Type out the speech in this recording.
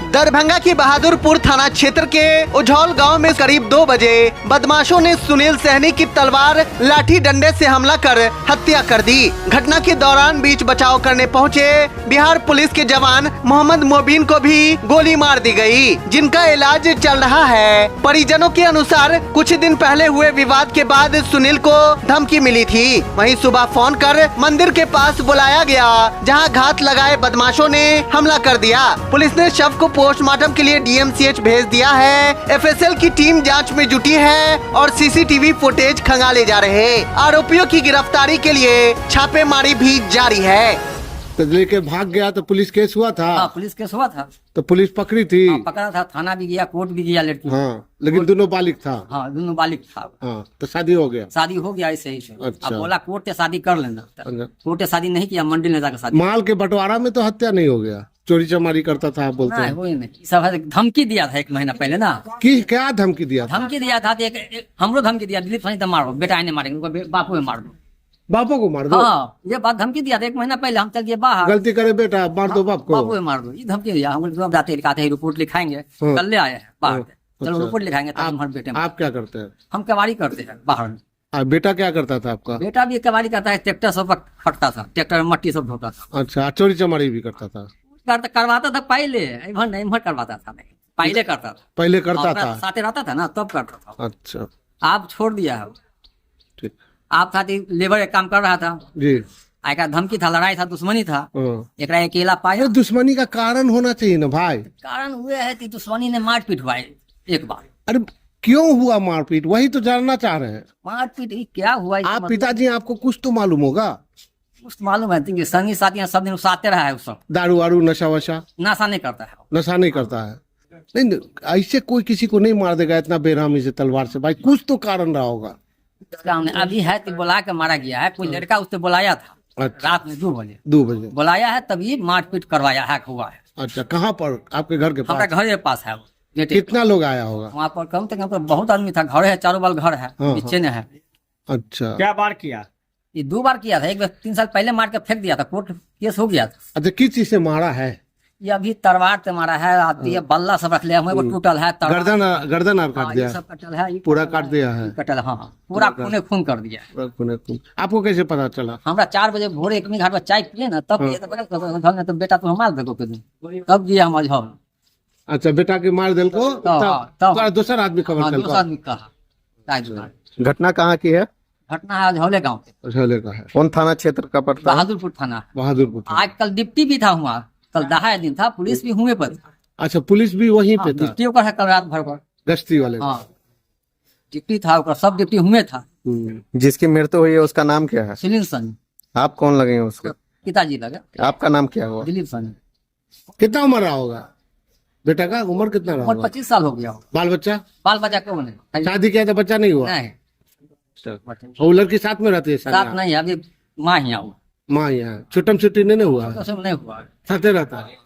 दरभंगा की बहादुरपुर थाना क्षेत्र के उझौल गांव में करीब 2 बजे बदमाशों ने सुनील सहनी की तलवार लाठी डंडे से हमला कर हत्या कर दी। घटना के दौरान बीच बचाव करने पहुंचे बिहार पुलिस के जवान मोहम्मद मोबिन को भी गोली मार दी गई, जिनका इलाज चल रहा है। परिजनों के अनुसार कुछ दिन पहले हुए विवाद के बाद सुनील को धमकी मिली थी। वहीं सुबह फोन कर मंदिर के पास बुलाया गया, जहां घात लगाए बदमाशों ने हमला कर दिया। पुलिस ने शव को पोस्टमार्टम के लिए DMCH भेज दिया है। FSL की टीम जांच में जुटी है और CCTV फुटेज खंगाले जा रहे। आरोपियों की गिरफ्तारी के लिए छापेमारी भी जारी है। तो लेके भाग गया तो पुलिस केस हुआ था? हाँ, पुलिस केस हुआ था। तो पुलिस पकड़ी थी? हाँ, पकड़ा था, थाना भी गया, कोर्ट भी गया लड़की। हाँ, लेकिन दोनों बालिग था? हाँ, दोनों बालिग था। हाँ, तो शादी हो गया? शादी हो गया ऐसे ही से। अच्छा। अब बोला कोर्ट से शादी कर लेना, कोर्ट से शादी नहीं किया, मंडी ले जाकर शादी। माल के बंटवारा में तो हत्या नहीं हो गया, चोरी चमारी करता था आप बोलते नहीं, हैं? वही नहीं, सब धमकी दिया था 1 महीना पहले ना। कि क्या धमकी दिया था? धमकी दिया था, हमरो धमकी दिया, दिलीप सनी तो मारो, बेटा इन्हें मारेंगे, बापू में मार दो। बापों को मार दो? हाँ, ये बात धमकी दिया था 1 महीना पहले। हम चल गए बाहर, गलती करे बेटा मार दो बाप को, बापू में मार दो, ये धमकी दिया। हम लोग जाते लिखाते हैं, रिपोर्ट लिखाएंगे, कल ले आए हैं बाहर से। चलो रिपोर्ट लिखाएंगे तब हमारे बेटे में। आप क्या करते हैं? हम कबाड़ी करते हैं बाहर में। बेटा क्या करता था आपका? बेटा भी कबाड़ी करता है, ट्रैक्टर सब फटता था, ट्रैक्टर में मट्टी सब ढोता था। अच्छा, चोरी चमारी भी करता था? करवाता था पहले, इधर नहीं, इधर करवाता था नहीं, पहले करता था। पहले करता था? साथे रहता था ना तब करता था। अच्छा, आप छोड़ दिया है। ठीक। आप साथी लेबर एक काम कर रहा था जी। एक धमकी था, लड़ाई था, दुश्मनी था, एक अकेला पाया। ये दुश्मनी का कारण होना चाहिए ना भाई। कारण हुए है कि दुश्मनी ने मारपीट हुआ है एक बार। अरे क्यों हुआ मारपीट, वही तो जानना चाह रहे हैं। मारपीट क्या हुआ? आप पिताजी, आपको कुछ तो मालूम होगा? कुछ मालूम है कि संगी साथियां सब दिन उसाते रहा है, उस सब दारू वारू नशा वशा? नशा नहीं करता है, नशा नहीं करता है? नहीं, ऐसे कोई किसी को नहीं मार देगा इतना बेरहमी से तलवार से भाई, कुछ तो कारण रहा होगा। अभी है तो बुला के मारा गया है। कोई लड़का उससे बुलाया था। अच्छा। रात में 2 बजे 2 बजे बुलाया है, तभी मारपीट करवाया है, हुआ है। अच्छा, कहाँ पर? आपके घर के हमारा पास? घर के पास है वो। कितना लोग आया होगा वहाँ पर कम से कम तो बहुत आदमी था। घर है, चारों बल घर है, पीछे ने है। अच्छा, क्या बार किया? ये 2 बार किया था। एक बार 3 साल पहले मार के फेंक दिया था, कोर्ट केस हो गया था। अच्छा, किस चीज से मारा है? ये अभी तलवार से मारा है, आती है बल्ला सब रख लिया, वो टूटल है, गर्दन आप काट हाँ, दिया? ये सब कटल है, ये पूरा काट दिया है? कटल, हाँ, पूरा खूने खून कर दिया है। पूरा खूने खून। आपको कैसे पता चला? हमरा 4 बजे भोरे एक घर पर चाय पिए ना, तब ये तो बेटा तो मार देखो, तब गया हम अझौल। अच्छा, बेटा के मार दिल को तब दूसरा आदमी खबर चल दूसरा आदमी कहा। घटना कहाँ की है? घटना है अझौले गाँव के। झोले का है? कौन थाना क्षेत्र का पड़ता है? बहादुरपुर थाना। बहादुरपुर। आज कल डिप्टी भी था वहाँ, कल 10 दिन था, पुलिस भी हुए पर। अच्छा, पुलिस भी वहीं पे था? डिप्टी का है कल रात भर पर, गश्ती वाले? हाँ, डिप्टी था, सब डिप्टी हुए था। जिसकी मृत्यु हुई है उसका नाम क्या है? सुनील सनी। आप कौन लगे हैं उसको? पिताजी लगे। आपका नाम क्या हुआ? दिलीप सनी। कितना उम्र रहा होगा बेटा का? उम्र कितना रहा और होगा? 25 साल हो गया हो। बाल बच्चा? बाल बच्चा क्यों नहीं? शादी किया था, बच्चा नहीं हुआ? नहीं, वो लड़की साथ में रहती है? साथ नहीं, अभी माँ ही आओ, माँ यहाँ छुट्टम छुट्टी नहीं हुआ? नहीं हुआ। साथे रहता है?